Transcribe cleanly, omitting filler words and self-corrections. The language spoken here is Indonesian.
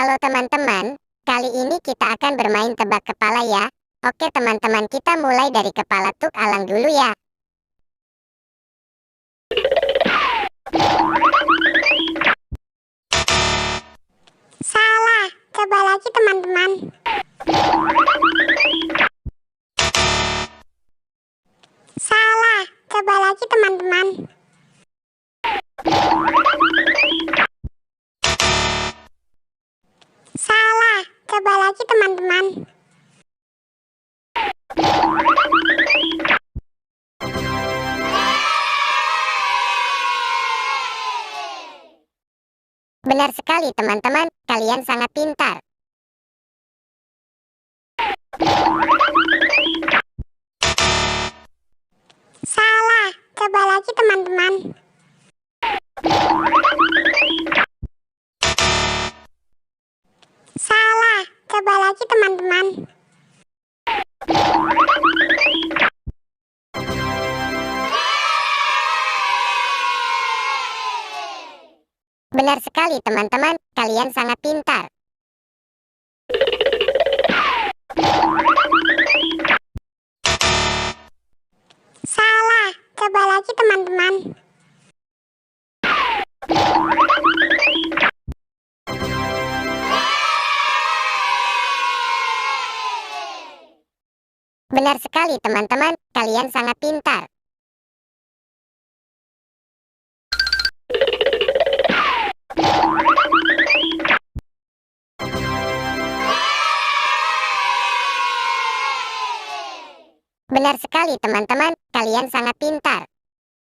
Halo teman-teman, kali ini kita akan bermain tebak kepala ya. Oke teman-teman, kita mulai dari kepala Tuk Alang dulu ya. Salah, coba lagi teman-teman. Salah, coba lagi teman-teman. Salah, coba lagi teman-teman. Benar sekali teman-teman, kalian sangat pintar. Salah, coba lagi teman-teman. Salah, coba lagi teman-teman. Benar sekali teman-teman, kalian sangat pintar. Salah, coba lagi teman-teman. Benar sekali teman-teman, kalian sangat pintar. Benar sekali teman-teman, kalian sangat pintar.